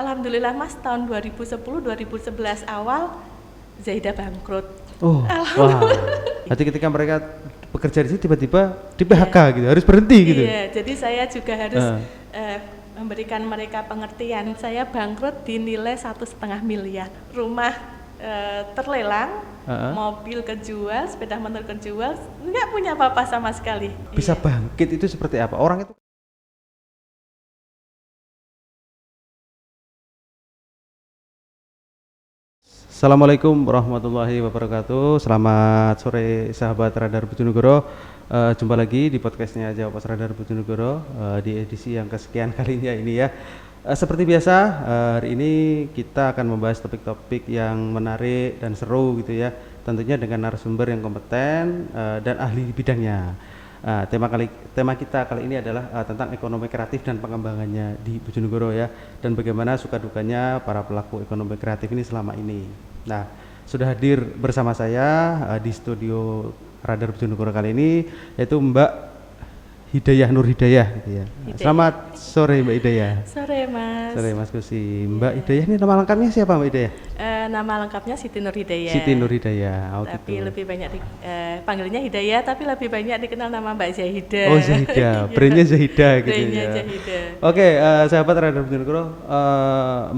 Alhamdulillah Mas, tahun 2010-2011 awal Zahidah bangkrut. Oh, wah. Berarti ketika mereka bekerja di sini tiba-tiba di PHK gitu, harus berhenti gitu. Iya, jadi saya juga harus memberikan mereka pengertian. Saya bangkrut dinilai 1,5 miliar. Rumah terlelang, mobil kejual, sepeda motor kejual, nggak punya apa-apa sama sekali. Bisa bangkit itu seperti apa? Orang itu. Assalamualaikum warahmatullahi wabarakatuh. Selamat sore sahabat Radar Bojonegoro. Jumpa lagi di podcastnya Jawa Pos Radar Bojonegoro di edisi yang kesekian kalinya ini ya. Seperti biasa hari ini kita akan membahas topik-topik yang menarik dan seru gitu ya. Tentunya dengan narasumber yang kompeten dan ahli di bidangnya. Tema kita kali ini adalah tentang ekonomi kreatif dan pengembangannya di Bojonegoro ya, dan bagaimana suka dukanya para pelaku ekonomi kreatif ini selama ini. Nah, sudah hadir bersama saya di studio Radar Bojonegoro kali ini yaitu Mbak Hidayah Nur Hidayah gitu ya. Selamat sore Mbak Hidayah. Sore Mas. Sore Mas Gusi. Mbak Hidayah ini nama lengkapnya siapa Mbak Hidayah? Nama lengkapnya Siti Nur Hidayah. Siti Nur Hidayah. Oh, tapi gitu. lebih banyak panggilnya Hidayah, tapi lebih banyak dikenal nama Mbak Zahidah. Oh Zahidah, brandnya Zahidah gitu brandnya ya. Zahidah. Oke, sahabat Radar Bojonegoro,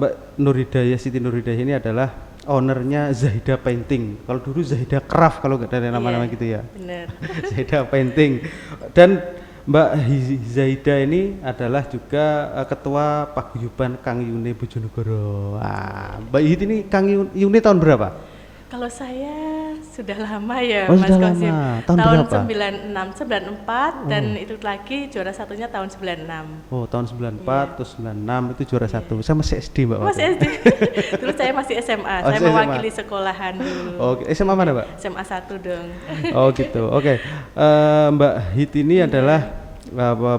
Mbak Nur Hidayah, Siti Nur Hidayah ini adalah ownernya Zahidah Painting. Kalau dulu Zahidah Craft kalau nggak ada nama-nama gitu ya. Benar. Zahidah Painting. Dan Mbak Zahidah ini adalah juga ketua Paguyuban Kang Yune Bojonegoro. Mbak Hid ini Kang Yune tahun berapa? Kalau saya sudah lama ya Mas Mas Kosim. Kosim. Tahun berapa? 96, 94 dan itu lagi juara satunya tahun 96. Oh, tahun 94 terus 96 itu juara satu. Saya masih SD Mbak. Masih SD. Dulu saya masih SMA. Saya SMA. mewakili sekolahan dulu. Oke, SMA mana Mbak? SMA 1 dong. Oh gitu. Oke. Mbak Hid ini adalah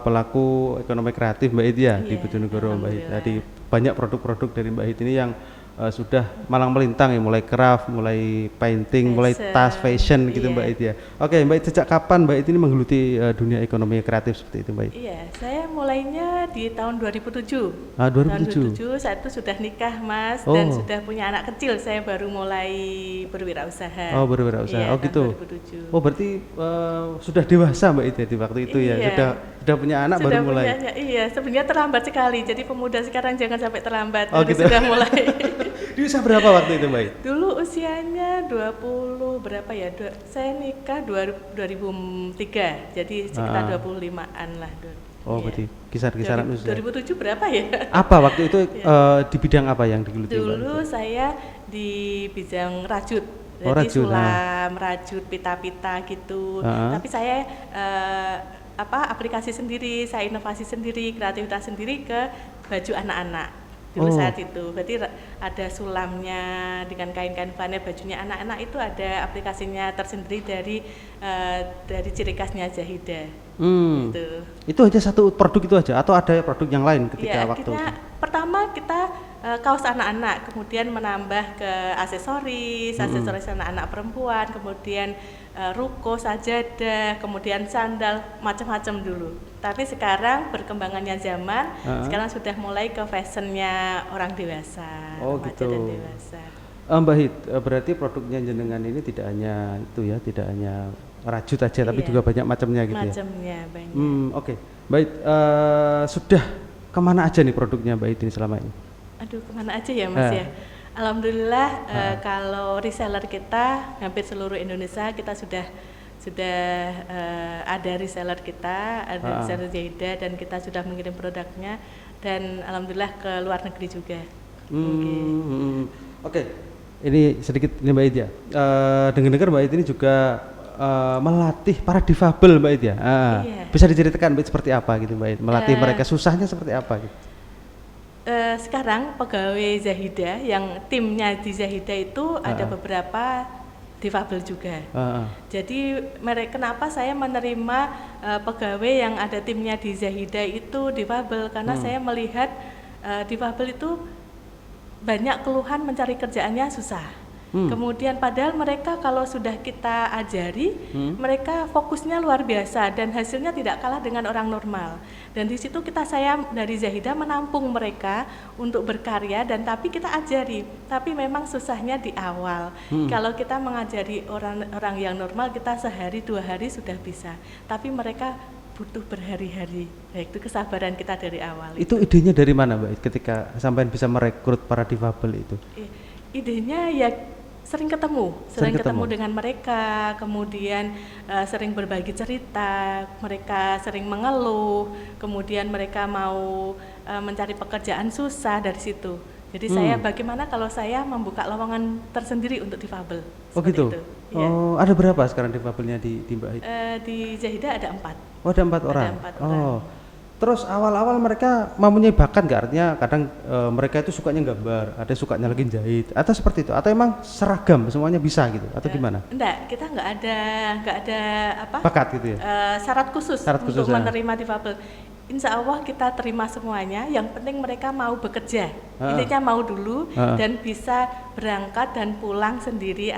pelaku ekonomi kreatif Mbak Hid ya di Bojonegoro Mbak Hid. Jadi banyak produk-produk dari Mbak Hid ini yang sudah malang melintang ya, mulai craft, mulai painting, mulai tas fashion gitu Mbak Hid ya. Oke, Mbak Hid, sejak kapan Mbak Hid ini menggeluti dunia ekonomi kreatif seperti itu Mbak Hid? Iya, saya mulainya di tahun 2007. 2007. Tahun 2007 saya itu sudah nikah Mas dan sudah punya anak kecil. Saya baru mulai berwirausaha. Oh, berwirausaha. Iya, oh gitu. 2007. Oh, berarti sudah dewasa Mbak Hid ya di waktu itu ya. Sudah punya anak sudah baru mulai. Iya, sebenarnya terlambat sekali. Jadi pemuda sekarang jangan sampai terlambat. Oh, gitu. Sudah mulai. Di usia berapa waktu itu Mbak Hid? Dulu usianya 20 berapa ya? Saya nikah 2003. Jadi sekitar 25-an lah. Oh, berarti kisaran usia. 2007 berapa ya? Apa waktu itu di bidang apa yang digeluti? Dulu saya di bidang rajut. Jadi rajut, sulam, rajut, pita-pita gitu. Tapi saya aplikasi sendiri, saya inovasi sendiri, kreativitas sendiri ke baju anak-anak. Dulu saat itu, berarti ada sulamnya dengan kain-kain flanel, bajunya anak-anak itu ada aplikasinya tersendiri dari ciri khasnya Zahidah. Gitu. Itu aja satu produk itu aja atau ada produk yang lain ketika waktu itu? Pertama kita kaos anak-anak, kemudian menambah ke aksesoris anak-anak perempuan, kemudian ruko, sajadah, kemudian sandal, macam-macam dulu. Tapi sekarang perkembangannya zaman, sekarang sudah mulai ke fashionnya orang dewasa, remaja dan dewasa. Mbak Hid, berarti produknya jenengan ini tidak hanya itu ya, tidak hanya rajut aja, tapi juga banyak macamnya gitu ya? Macamnya banyak. Oke. Mbak Hid, sudah kemana aja nih produknya Mbak Hid ini selama ini? Aduh, kemana aja ya Mas ya? Alhamdulillah kalau reseller kita hampir seluruh Indonesia kita sudah ada reseller kita, ada reseller Zahidah dan kita sudah mengirim produknya dan alhamdulillah ke luar negeri juga. Oke. Ini sedikit ini Mbak Hid ya. Dengar-dengar Mbak Hid ini juga melatih para difabel Mbak Hid ya. Iya. Bisa diceritakan Mbak Hid seperti apa gitu Mbak Hid? Melatih mereka susahnya seperti apa gitu? Sekarang pegawai Zahidah yang timnya di Zahidah itu ada beberapa difabel juga. Jadi kenapa saya menerima pegawai yang ada timnya di Zahidah itu difabel, karena saya melihat difabel itu banyak keluhan mencari kerjaannya susah. Kemudian padahal mereka kalau sudah kita ajari, mereka fokusnya luar biasa dan hasilnya tidak kalah dengan orang normal. Dan di situ saya dari Zahida menampung mereka untuk berkarya dan tapi kita ajari. Tapi memang susahnya di awal. Kalau kita mengajari orang yang normal, kita sehari 2 hari sudah bisa. Tapi mereka butuh berhari-hari. Nah, itu kesabaran kita dari awal. Itu idenya dari mana, Mbak? Ketika sampai bisa merekrut para difabel itu? Idenya ya sering ketemu dengan mereka, kemudian sering berbagi cerita, mereka sering mengeluh, kemudian mereka mau mencari pekerjaan susah dari situ. Jadi saya bagaimana kalau saya membuka lowongan tersendiri untuk difabel. Oh gitu? Itu. Ya. Oh, ada berapa sekarang difabelnya di Mbak Hid? Di Zahida ada 4. Oh, ada 4 orang? Ada 4 orang. Oh. Terus awal-awal mereka mempunyai bakat nggak? Artinya kadang mereka itu sukanya gambar, ada sukanya lagi jahit, atau seperti itu? Atau emang seragam semuanya bisa gitu? Atau gimana? Enggak, kita nggak ada apa? Bakat gitu ya? Syarat khusus untuk menerima difabel. Insya Allah kita terima semuanya, yang penting mereka mau bekerja, intinya mau dulu dan bisa berangkat dan pulang sendiri,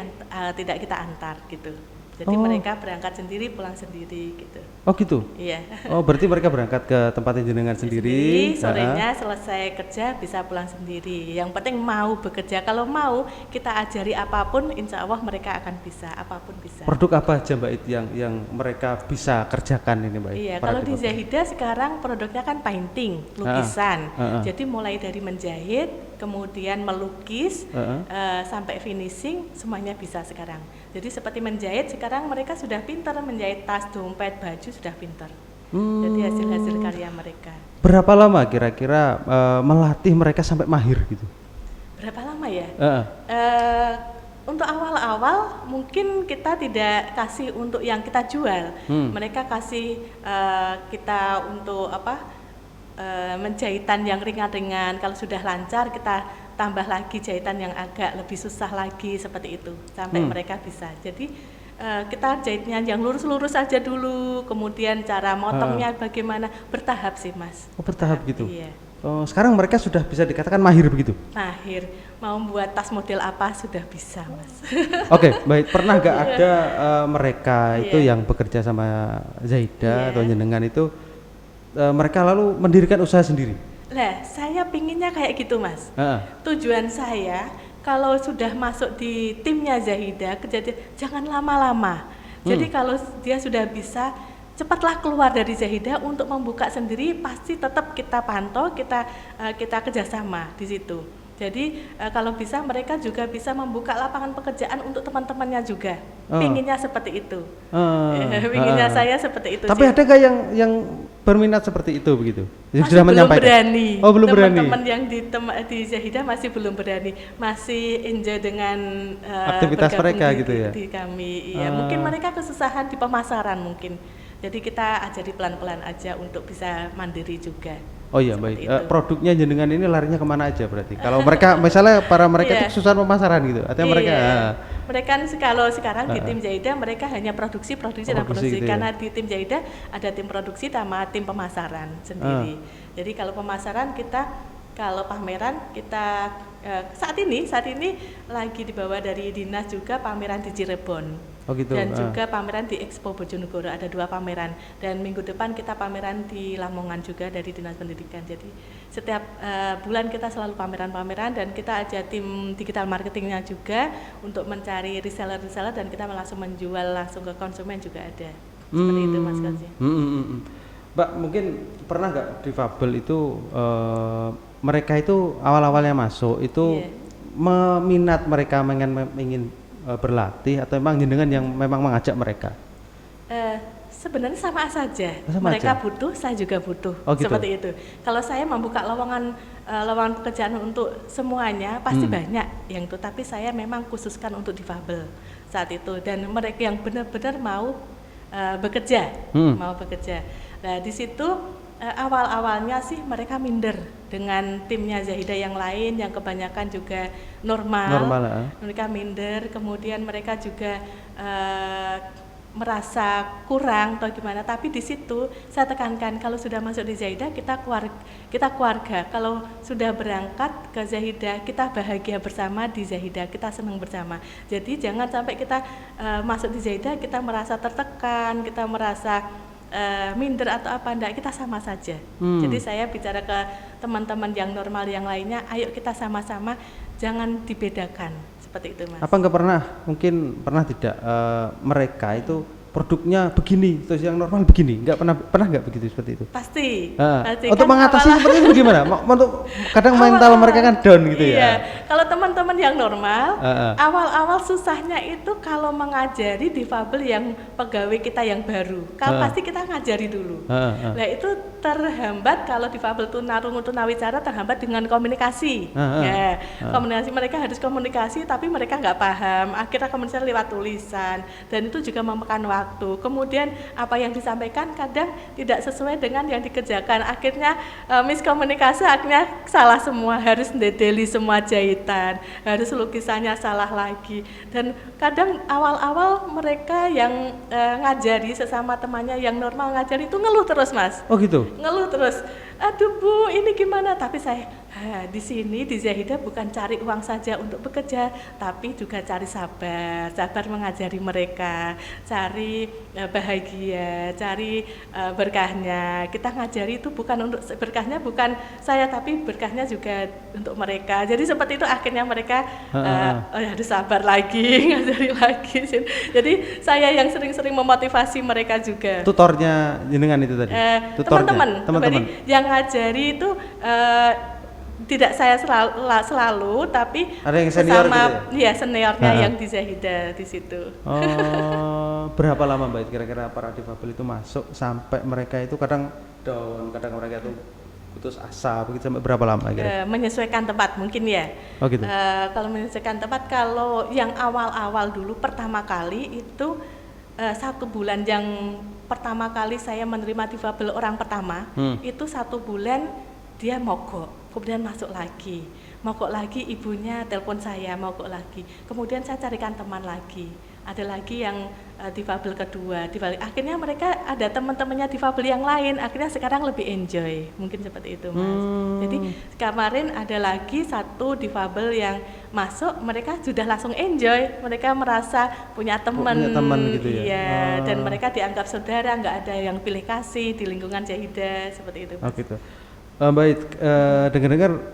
tidak kita antar gitu. Jadi mereka berangkat sendiri, pulang sendiri gitu. Oh gitu? Iya. Oh berarti mereka berangkat ke tempat jenengan sendiri, sorenya selesai kerja bisa pulang sendiri. Yang penting mau bekerja, kalau mau kita ajari apapun, insya Allah mereka akan bisa, apapun bisa. Produk apa aja Mbak It yang mereka bisa kerjakan ini Mbak It? Iya, kalau di Zahida sekarang produknya kan painting, lukisan. Jadi mulai dari menjahit, kemudian melukis, sampai finishing, semuanya bisa sekarang. Jadi seperti menjahit, sekarang mereka sudah pintar menjahit tas, dompet, baju sudah pintar. Jadi hasil-hasil karya mereka. Berapa lama kira-kira melatih mereka sampai mahir gitu? Berapa lama ya? Untuk awal-awal mungkin kita tidak kasih untuk yang kita jual. Mereka kasih kita untuk menjahitan yang ringan-ringan. Kalau sudah lancar kita tambah lagi jahitan yang agak lebih susah lagi, seperti itu sampai mereka bisa. Jadi kita jahitnya yang lurus-lurus aja dulu, kemudian cara motongnya bagaimana, bertahap sih Mas. Oh bertahap gitu? Iya. Oh, sekarang mereka sudah bisa dikatakan mahir begitu? Mahir, mau buat tas model apa sudah bisa Mas. Oke, baik. Pernah nggak ada mereka itu yang bekerja sama Zahida atau jenengan itu mereka lalu mendirikan usaha sendiri? Lah, saya pinginnya kayak gitu Mas. Tujuan saya kalau sudah masuk di timnya Zahida, kejadian jangan lama-lama. Jadi kalau dia sudah bisa, cepatlah keluar dari Zahida untuk membuka sendiri. Pasti tetap kita pantau, kita kerjasama di situ. Jadi kalau bisa mereka juga bisa membuka lapangan pekerjaan untuk teman-temannya juga. Pinginnya seperti itu. Pinginnya saya seperti itu. Tapi ada nggak yang berminat seperti itu begitu? Masih sudah belum berani. Oh belum berani. Teman-teman yang di Zahida masih belum berani, masih enjoy dengan aktivitas mereka gitu ya. Di kami, iya. Mungkin mereka kesusahan di pemasaran mungkin. Jadi kita ajari pelan-pelan aja untuk bisa mandiri juga. Oh iya baik. Produknya jenengan ini larinya kemana aja berarti? Kalau mereka misalnya mereka itu kesusahan pemasaran gitu, artinya mereka kalau sekarang di tim Zahida mereka hanya produksi dan produksi gitu karena di tim Zahida ada tim produksi sama tim pemasaran sendiri. Jadi kalau pemasaran kalau pameran kita saat ini lagi dibawa dari dinas juga pameran di Cirebon. Oh gitu. Dan juga pameran di Expo Bojonegoro, ada 2 pameran, dan minggu depan kita pameran di Lamongan juga dari Dinas Pendidikan. Jadi setiap bulan kita selalu pameran-pameran dan kita aja tim digital marketingnya juga untuk mencari reseller dan kita langsung menjual langsung ke konsumen juga ada. Seperti itu Mas Kaji. Mbak mungkin pernah nggak difabel itu mereka itu awal-awalnya masuk itu meminat mereka ingin berlatih atau memang jenengan yang memang mengajak mereka? Sebenarnya sama saja. Mereka butuh, saya juga butuh. Oh, gitu? Seperti itu. Kalau saya membuka lowongan pekerjaan untuk semuanya pasti banyak yang itu, tapi saya memang khususkan untuk difabel saat itu dan mereka yang benar-benar mau bekerja, Nah di situ awal-awalnya sih mereka minder dengan timnya Zahida yang lain yang kebanyakan juga normal. Mereka minder, kemudian mereka juga merasa kurang atau gimana, tapi di situ saya tekankan kalau sudah masuk di Zahidah kita keluarga. Kalau sudah berangkat ke Zahidah kita bahagia bersama di Zahidah, kita senang bersama. Jadi jangan sampai kita masuk di Zahidah kita merasa tertekan, kita merasa minder atau apa, enggak, kita sama saja. Jadi saya bicara ke teman-teman yang normal yang lainnya, ayo kita sama-sama, jangan dibedakan. Seperti itu, Mas. Apa enggak pernah, mungkin pernah tidak mereka itu produknya begini, terus yang normal begini, enggak pernah enggak begitu seperti itu? Pasti. Untuk kan mengatasi seperti itu gimana? Untuk kadang mental mereka kan down gitu iya. ya. Kalau teman-teman yang normal, awal-awal susahnya itu kalau mengajari difabel yang pegawai kita yang baru, pasti kita ngajari dulu. Nah itu terhambat kalau difabel tunawicara terhambat dengan komunikasi. Komunikasi, mereka harus komunikasi tapi mereka nggak paham. Akhirnya komunikasi lewat tulisan dan itu juga memakan waktu. Kemudian apa yang disampaikan kadang tidak sesuai dengan yang dikerjakan. Akhirnya miskomunikasi, akhirnya salah semua, harus ndedeli semua jahitan, harus lukisannya salah lagi. Dan kadang awal-awal mereka yang ngajari sesama temannya yang normal ngajari itu ngeluh terus, Mas. Oh gitu. Ngeluh terus. Aduh Bu, ini gimana? Tapi saya di sini di Zahidah bukan cari uang saja untuk bekerja, tapi juga cari sabar mengajari mereka, cari bahagia, cari berkahnya. Kita ngajari itu bukan untuk berkahnya, bukan saya, tapi berkahnya juga untuk mereka. Jadi seperti itu akhirnya mereka harus sabar lagi, ngajari lagi. Jadi saya yang sering-sering memotivasi mereka juga. Tutornya jenengan itu tadi? Teman-teman yang ngajari itu tidak saya selalu, tapi ada yang senior sama gitu ya seniornya yang di Zahidah di situ. Berapa lama Mbak kira-kira para difabel itu masuk sampai mereka itu kadang down, kadang mereka itu putus asa, begitu sampai berapa lama kira? Menyesuaikan tempat mungkin ya. Oh gitu. Kalau menyesuaikan tempat, kalau yang awal-awal dulu pertama kali itu 1 bulan yang pertama kali saya menerima difabel orang pertama, itu 1 bulan dia mogok, kemudian masuk lagi, mogok lagi, ibunya telepon saya, mogok lagi, kemudian saya carikan teman lagi, ada lagi yang difabel kedua, akhirnya mereka ada teman-temannya difabel yang lain, akhirnya sekarang lebih enjoy, mungkin seperti itu, Mas. Jadi kemarin ada lagi 1 difabel yang masuk, mereka sudah langsung enjoy, mereka merasa punya teman gitu ya. Iya, dan mereka dianggap saudara, nggak ada yang pilih kasih di lingkungan Zahidah, seperti itu, Mas. Oh gitu. Baik, dengar-dengar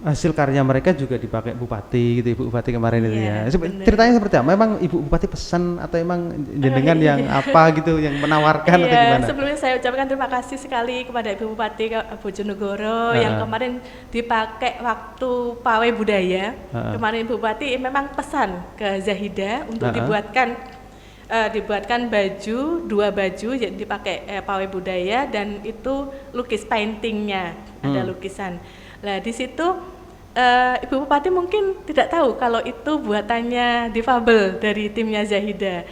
hasil karya mereka juga dipakai Bupati gitu, Ibu Bupati kemarin itu ya. Ceritanya seperti apa? Memang Ibu Bupati pesan atau emang jenengan yang apa gitu yang menawarkan atau gimana? Sebelumnya saya ucapkan terima kasih sekali kepada Ibu Bupati Bojonegoro yang kemarin dipakai waktu Pawai Budaya. Kemarin Ibu Bupati memang pesan ke Zahidah untuk dibuatkan baju, 2 baju yang dipakai Pawai Budaya, dan itu lukis paintingnya, ada lukisan. Nah di situ Ibu Bupati mungkin tidak tahu kalau itu buatannya difabel dari timnya Zahidah.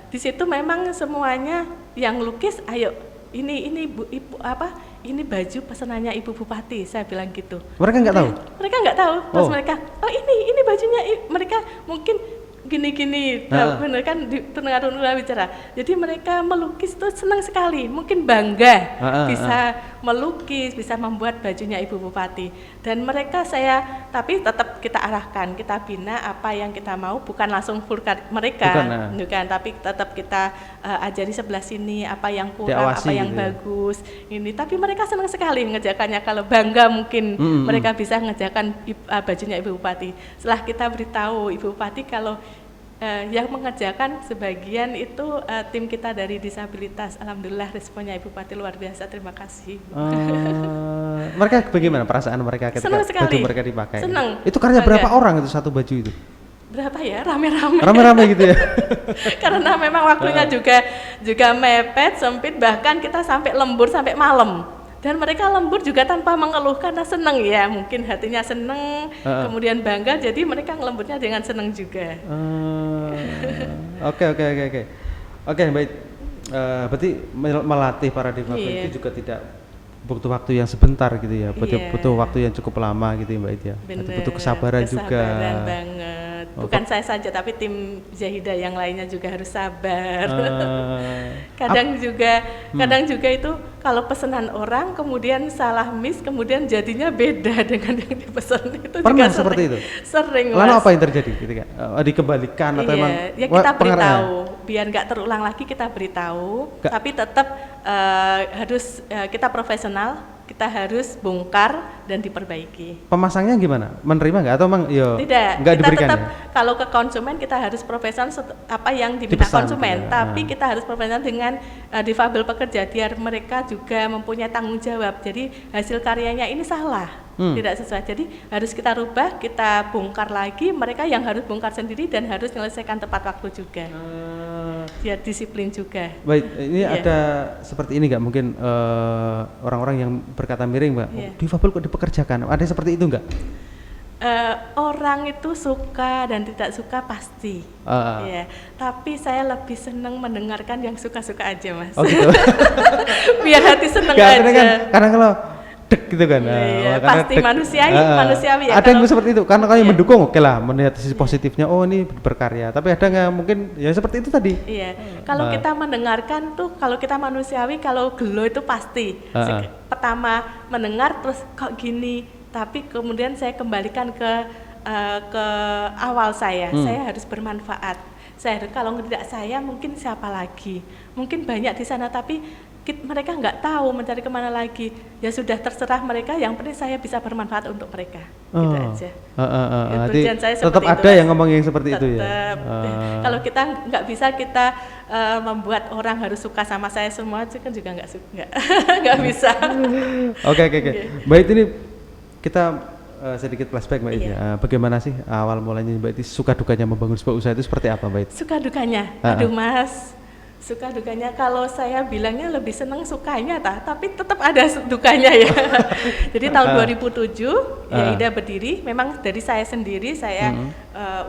Di situ memang semuanya yang lukis, ayo ini ini baju pesanannya Ibu Bupati, saya bilang gitu. Mereka nggak tahu? Mereka nggak tahu. Terus mereka, ini bajunya, mereka mungkin gini-gini, bener kan dengar bicara. Jadi mereka melukis itu senang sekali, mungkin bangga bisa melukis, bisa membuat bajunya Ibu Bupati. Dan mereka tapi tetap kita arahkan, kita bina apa yang kita mau, bukan langsung full mereka, bukan, tapi tetap kita ajari sebelah sini apa yang kurang, apa yang gitu bagus. Ini, tapi mereka senang sekali mengerjakannya. Kalau bangga mungkin mereka bisa mengerjakan bajunya Ibu Bupati. Setelah kita beritahu Ibu Bupati kalau yang mengerjakan sebagian itu tim kita dari disabilitas. Alhamdulillah responnya Ibu Bupati luar biasa, terima kasih. Mereka bagaimana perasaan mereka ketika baju mereka dipakai? Senang. Itu karya berapa orang itu 1 baju itu? Berapa ya? Rame-rame. Rame-rame gitu ya. Karena memang waktunya juga mepet, sempit, bahkan kita sampai lembur sampai malam. Dan mereka lembur juga tanpa mengeluh karena senang ya, mungkin hatinya senang, kemudian bangga, jadi mereka ngelemburnya dengan senang juga. Oke, baik. Berarti melatih para difabel itu juga tidak butuh waktu yang sebentar gitu ya, butuh waktu yang cukup lama gitu ya Mbak Ida. Butuh kesabaran juga. Banget. bukan saya saja tapi tim Zahida yang lainnya juga harus sabar. kadang juga itu kalau pesanan orang kemudian salah miss, kemudian jadinya beda dengan yang dipesan itu. Pernah juga seperti itu? Sering. Lalu apa yang terjadi ketika dikembalikan atau emang ya kita beritahu biar nggak terulang lagi, kita beritahu tapi tetap harus kita profesional, kita harus bongkar dan diperbaiki. Pemasangnya gimana? Menerima nggak atau emang tidak nggak kita diberikan tetap kalau ke konsumen kita harus profesional apa yang diminta konsumen, tapi kita harus profesional dengan difabel pekerja biar mereka juga mempunyai tanggung jawab. Jadi hasil karyanya ini salah, tidak sesuai, jadi harus kita rubah, kita bongkar lagi, mereka yang harus bongkar sendiri dan harus menyelesaikan tepat waktu juga. Biar disiplin juga. Baik, ini ada seperti ini nggak mungkin orang-orang yang berkata miring, Mbak, difabel kok dipekerjakan, ada seperti itu nggak? Orang itu suka dan tidak suka pasti, ya. Tapi saya lebih senang mendengarkan yang suka-suka aja, Mas. Oh gitu. Biar hati senang aja. Karena kalau dek gitu kan, pasti manusiawi ya. Ada yang seperti itu, karena kalau yang mendukung oke lah, melihat sisi positifnya, oh ini berkarya. Tapi ada nggak mungkin ya seperti itu tadi? Iya. Kalau kita mendengarkan tuh, kalau kita manusiawi, kalau gelo itu pasti. Pertama mendengar terus kok gini. Tapi kemudian saya kembalikan ke awal saya harus bermanfaat. Kalau tidak saya mungkin siapa lagi? Mungkin banyak di sana tapi mereka nggak tahu mencari kemana lagi. Ya sudah terserah mereka. Yang penting saya bisa bermanfaat untuk mereka. Gitu aja. Saya tetap ada yang ngomong yang seperti itu ya. Kalau kita nggak bisa kita membuat orang harus suka sama saya semua, itu kan juga nggak bisa. Oke. Baik, ini kita sedikit flashback Mbak Iti. Bagaimana sih awal mulanya Mbak Iti suka dukanya membangun sebuah usaha itu seperti apa Mbak Iti? Suka dukanya, aduh Mas, suka dukanya kalau saya bilangnya lebih senang sukanya tapi tetap ada dukanya ya. Jadi tahun 2007 Zahida berdiri, memang dari saya sendiri saya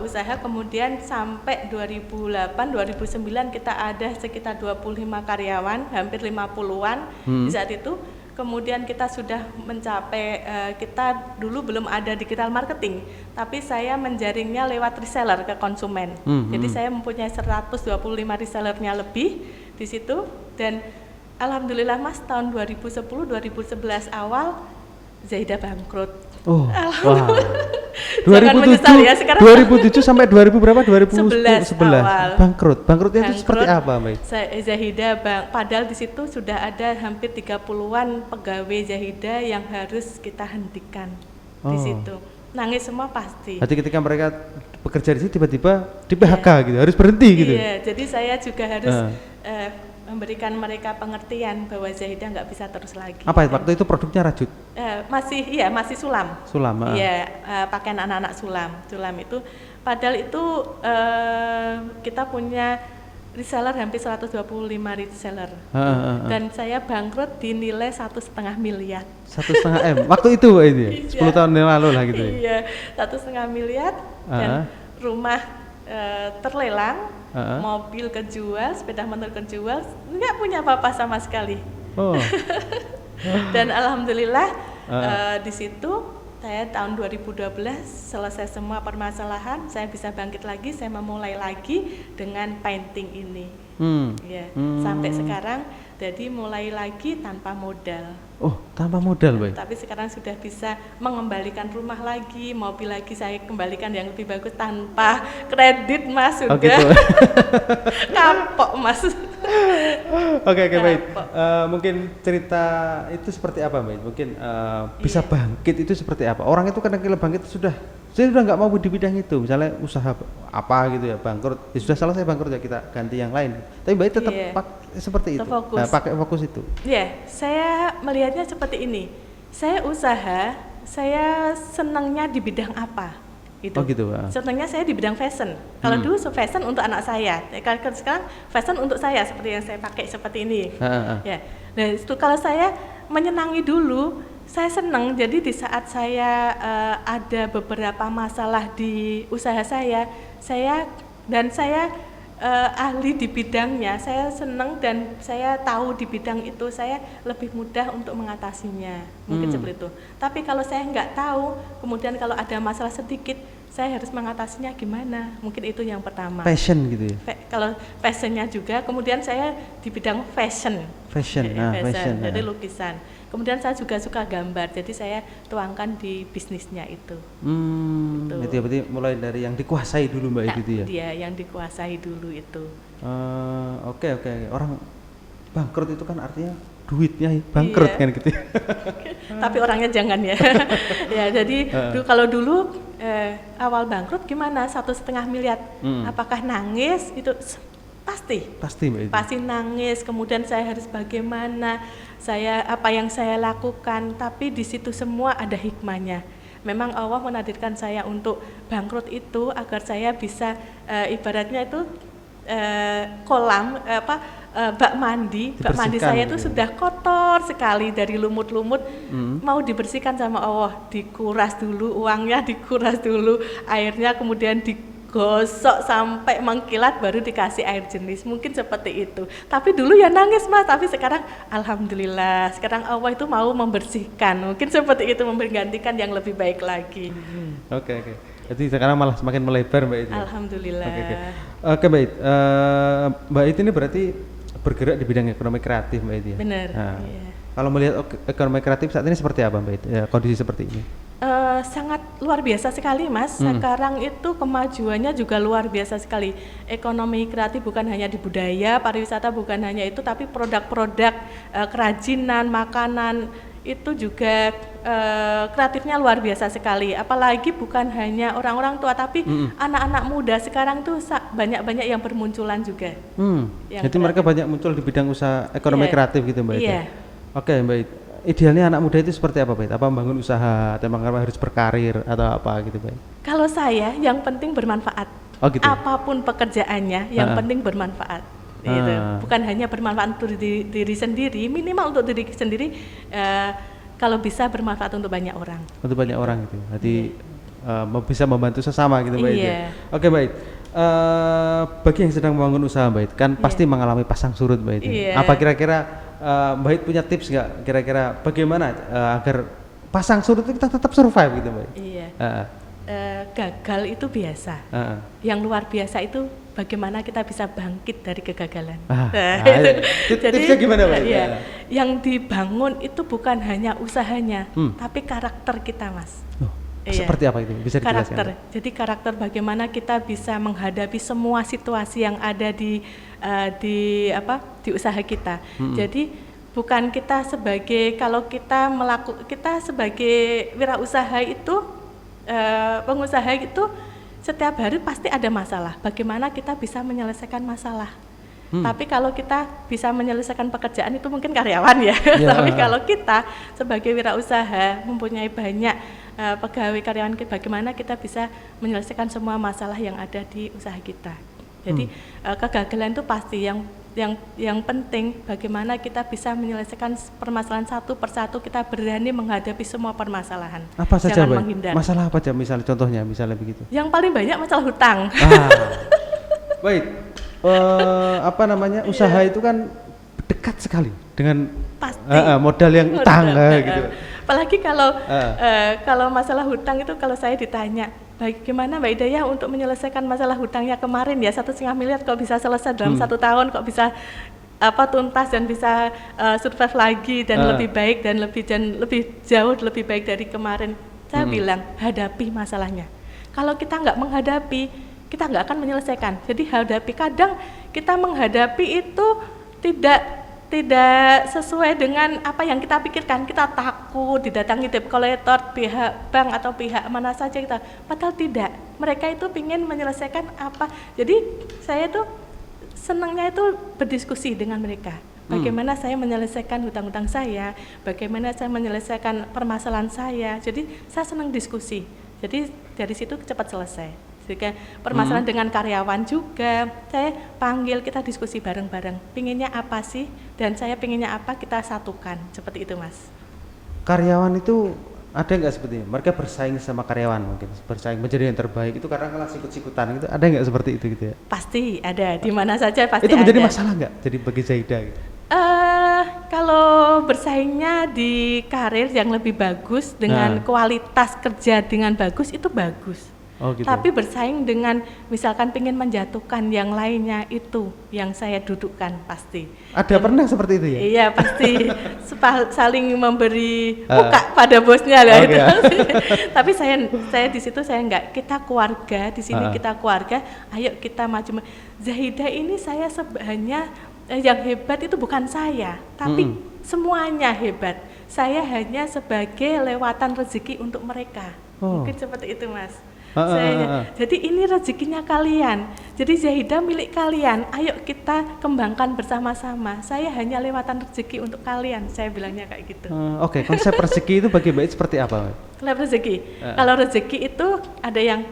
usaha, kemudian sampai 2008-2009 kita ada sekitar 25 karyawan, hampir 50-an di saat itu. Kemudian kita sudah mencapai, kita dulu belum ada digital marketing, tapi saya menjaringnya lewat reseller ke konsumen. Jadi saya mempunyai 125 resellernya lebih di situ, dan alhamdulillah Mas, tahun 2010-2011 awal Zahida bangkrut. Oh, wow. 2007 ya, sekarang 2007 sampai 2000 berapa? 2011 bangkrut. Bangkrutnya itu seperti apa, Mbak? Zahida padahal di situ sudah ada hampir 30-an pegawai Zahida yang harus kita hentikan di situ. Nangis semua pasti. Jadi ketika mereka bekerja di situ tiba-tiba di PHK gitu, harus berhenti gitu. Iya, jadi saya juga harus memberikan mereka pengertian bahwa Zahida nggak bisa terus lagi. Apa waktu itu produknya rajut? Masih sulam. Sulam. Iya, pakaian anak-anak sulam. Sulam itu padahal itu kita punya reseller hampir 125 reseller. Dan saya bangkrut dinilai 1,5 miliar. 1,5 M. Waktu itu ini ya? 10 tahun yang lalu lah gitu ya. Iya, 1,5 miliar dan rumah terlelang, mobil kejual, sepeda motor kejual, nggak punya apa-apa sama sekali. Dan alhamdulillah di situ saya tahun 2012 selesai semua permasalahan, saya bisa bangkit lagi, saya memulai lagi dengan painting ini. Sampai sekarang jadi mulai lagi tanpa modal. Oh, tanpa modal, Bay. Tapi sekarang sudah bisa mengembalikan rumah lagi, mobil lagi saya kembalikan yang lebih bagus tanpa kredit, Mas, sudah. Gitu. Kapok, Mas. Oke, baik. Mungkin cerita itu seperti apa, Mbak? Mungkin bisa bangkit itu seperti apa? Orang itu kadang-kadang bangkit saya sudah nggak mau di bidang itu, misalnya usaha apa gitu ya, bangkrut, ya sudah selesai bangkrut ya kita ganti yang lain. Tapi Mbak tetap seperti itu, pakai fokus itu. Saya melihatnya seperti ini. Saya usaha, saya senangnya di bidang apa? Gitu. Oh gitu. Senangnya saya di bidang fashion. Kalau dulu fashion untuk anak saya, sekarang fashion untuk saya seperti yang saya pakai seperti ini. Ya. Nah itu kalau saya menyenangi dulu, saya senang. Jadi di saat saya ada beberapa masalah di usaha saya ahli di bidangnya, saya senang dan saya tahu di bidang itu, saya lebih mudah untuk mengatasinya. Mungkin seperti itu. Tapi kalau saya nggak tahu, kemudian kalau ada masalah sedikit, saya harus mengatasinya gimana. Mungkin itu yang pertama. Passion gitu ya. Kalau passionnya juga, kemudian saya di bidang fashion. Fashion. Jadi lukisan. Kemudian saya juga suka gambar, jadi saya tuangkan di bisnisnya itu. Itu ya, berarti mulai dari yang dikuasai dulu Mbak itu ya? Iya, yang dikuasai dulu itu. Oke. Orang bangkrut itu kan artinya duitnya bangkrut kan gitu ya. Tapi orangnya jangan ya. Ya, jadi kalau dulu awal bangkrut gimana? 1,5 miliar. Apakah nangis? Itu pasti Mbak itu. Pasti nangis. Kemudian saya harus bagaimana? Apa yang saya lakukan? Tapi di situ semua ada hikmahnya. Memang Allah menakdirkan saya untuk bangkrut itu agar saya bisa ibaratnya itu kolam bak mandi saya itu sudah kotor sekali dari lumut-lumut, mau dibersihkan sama Allah, dikuras dulu uangnya, dikuras dulu airnya, kemudian digosok sampai mengkilat baru dikasih air jenis, mungkin seperti itu. Tapi dulu ya nangis Mas, tapi sekarang alhamdulillah sekarang Allah itu mau membersihkan, mungkin seperti itu, menggantikan yang lebih baik lagi. Oke. Jadi sekarang malah semakin melebar Mbak It. Alhamdulillah. Oke Mbak It. Mbak It ini berarti bergerak di bidang ekonomi kreatif Mbak It ya? Benar. Iya. Kalau melihat ekonomi kreatif saat ini seperti apa Mbak It? Kondisi seperti ini? Sangat luar biasa sekali Mas. Sekarang itu kemajuannya juga luar biasa sekali. Ekonomi kreatif bukan hanya di budaya, pariwisata bukan hanya itu, tapi produk-produk kerajinan, makanan itu juga kreatifnya luar biasa sekali. Apalagi bukan hanya orang-orang tua, tapi anak-anak muda sekarang tuh banyak-banyak yang bermunculan juga. Jadi mereka banyak muncul di bidang usaha ekonomi kreatif gitu Mbak It. Iya. Oke Mbak It. Idealnya anak muda itu seperti apa Mbak It? Apa membangun usaha atau memang harus berkarir atau apa gitu Mbak It? Kalau saya yang penting bermanfaat. Gitu. Apapun pekerjaannya yang penting bermanfaat. Gitu. Bukan hanya bermanfaat untuk diri sendiri, minimal untuk diri sendiri, kalau bisa bermanfaat untuk banyak orang. Untuk banyak orang gitu. Jadi bisa membantu sesama gitu Mbak It. Oke Mbak It. Bagi yang sedang membangun usaha Mbak It, kan pasti mengalami pasang surut Mbak It. Apa kira-kira Mbak It punya tips nggak? Kira-kira bagaimana agar pasang surut itu kita tetap survive gitu Mbak It? Gagal itu biasa. Yang luar biasa itu bagaimana kita bisa bangkit dari kegagalan. Jadi tipsnya gimana Mbak? Yang dibangun itu bukan hanya usahanya, tapi karakter kita Mas. Seperti apa itu? Bisa dijelaskan? Karakter. Jadi karakter bagaimana kita bisa menghadapi semua situasi yang ada di usaha kita. Jadi bukan kita sebagai, kalau kita sebagai wirausaha itu, pengusaha itu setiap hari pasti ada masalah. Bagaimana kita bisa menyelesaikan masalah? Tapi kalau kita bisa menyelesaikan pekerjaan itu mungkin karyawan ya. Tapi kalau kita sebagai wirausaha mempunyai banyak pegawai karyawan, bagaimana kita bisa menyelesaikan semua masalah yang ada di usaha kita. Jadi kegagalan itu pasti. Yang penting bagaimana kita bisa menyelesaikan permasalahan satu persatu, kita berani menghadapi semua permasalahan. Apa saja Mbak? Masalah apa aja misalnya, contohnya misalnya begitu? Yang paling banyak masalah hutang. Baik. Usaha itu kan dekat sekali dengan modal yang utang gitu. Apalagi kalau masalah hutang itu, kalau saya ditanya, bagaimana Mbak Hidayah untuk menyelesaikan masalah hutangnya kemarin ya 1,5 miliar, kok bisa selesai dalam 1 tahun, kok bisa tuntas dan bisa survive lagi dan lebih baik dan lebih jauh lebih baik dari kemarin. Saya bilang hadapi masalahnya. Kalau kita nggak menghadapi, kita nggak akan menyelesaikan. Jadi hadapi. Kadang kita menghadapi itu tidak sesuai dengan apa yang kita pikirkan. Kita takut didatangi debt collector, pihak bank atau pihak mana saja kita. Padahal tidak. Mereka itu ingin menyelesaikan apa. Jadi saya tuh senangnya itu berdiskusi dengan mereka. Bagaimana saya menyelesaikan hutang-hutang saya, bagaimana saya menyelesaikan permasalahan saya. Jadi saya senang diskusi. Jadi dari situ cepat selesai. Jika permasalahan dengan karyawan juga, saya panggil, kita diskusi bareng-bareng. Pinginnya apa sih, dan saya pinginnya apa, kita satukan. Seperti itu Mas. Karyawan itu ada nggak seperti ini? Mereka bersaing sama karyawan mungkin, bersaing menjadi yang terbaik itu karena kelas ikut-ikutan gitu. Ada nggak seperti itu gitu ya? Pasti ada, di mana saja pasti ada. Itu menjadi masalah nggak? Jadi bagi Zaidah gitu? Kalau bersaingnya di karir yang lebih bagus dengan kualitas kerja dengan bagus, itu bagus. Oh, gitu. Tapi bersaing dengan misalkan pengen menjatuhkan yang lainnya, itu yang saya dudukkan pasti. Ada pernah seperti itu ya? Iya pasti saling memberi muka pada bosnya lah itu. Tapi saya di situ saya enggak, kita keluarga di sini, kita keluarga, ayo kita maju. Zahidah ini saya hanya yang hebat itu bukan saya, tapi semuanya hebat. Saya hanya sebagai lewatan rezeki untuk mereka. Mungkin seperti itu, Mas. Jadi ini rezekinya kalian. Jadi Zahidah milik kalian. Ayo kita kembangkan bersama-sama. Saya hanya lewatan rezeki untuk kalian. Saya bilangnya kayak gitu. Oke, konsep rezeki itu bagi Mbak It seperti apa? Kalau rezeki, kalau rezeki itu ada yang,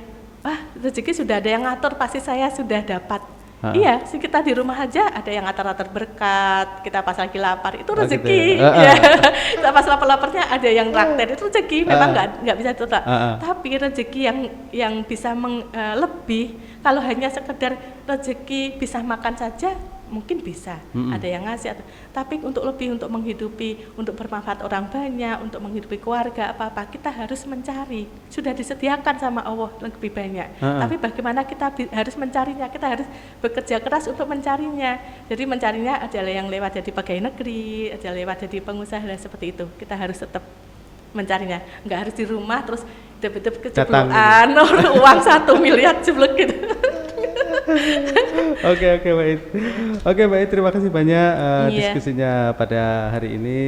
rezeki sudah ada yang ngatur, pasti saya sudah dapat. Iya, kita di rumah aja ada yang atar-atar berkat, kita pas lagi lapar itu rezeki. Gitu ya. Kita pas lapar-laparnya ada yang raktir, itu rezeki. Memang nggak bisa ditebak. Tapi rezeki yang bisa lebih, kalau hanya sekedar rezeki bisa makan saja mungkin bisa, ada yang ngasih, tapi untuk lebih, untuk menghidupi, untuk bermanfaat orang banyak, untuk menghidupi keluarga apa-apa, kita harus mencari. Sudah disediakan sama Allah lebih banyak, tapi bagaimana kita harus mencarinya, kita harus bekerja keras untuk mencarinya. Jadi mencarinya adalah yang lewat jadi pegawai negeri, ada lewat jadi pengusaha, dan seperti itu. Kita harus tetap mencarinya, nggak harus di rumah terus hidup-hidup keceblokan uang 1 miliar jeblok gitu. Oke baik. Oke baik, terima kasih banyak diskusinya pada hari ini,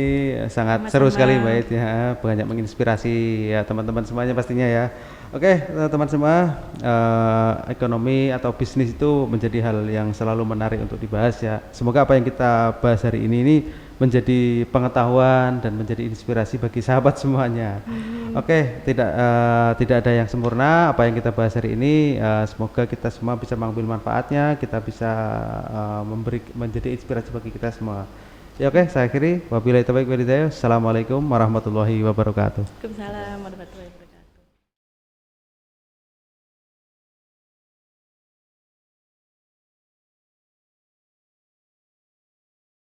sangat Sama-sama. seru sekali Mbak It ya, banyak menginspirasi ya teman-teman semuanya pastinya ya. Oke teman semua, ekonomi atau bisnis itu menjadi hal yang selalu menarik untuk dibahas ya. Semoga apa yang kita bahas hari ini menjadi pengetahuan dan menjadi inspirasi bagi sahabat semuanya. Oke, tidak ada yang sempurna. Apa yang kita bahas hari ini, semoga kita semua bisa mengambil manfaatnya, kita bisa menjadi inspirasi bagi kita semua. Ya oke, saya akhiri. Wabillahi taufiq wal hidayah. Assalamualaikum warahmatullahi wabarakatuh. Waalaikumsalam warahmatullahi wabarakatuh.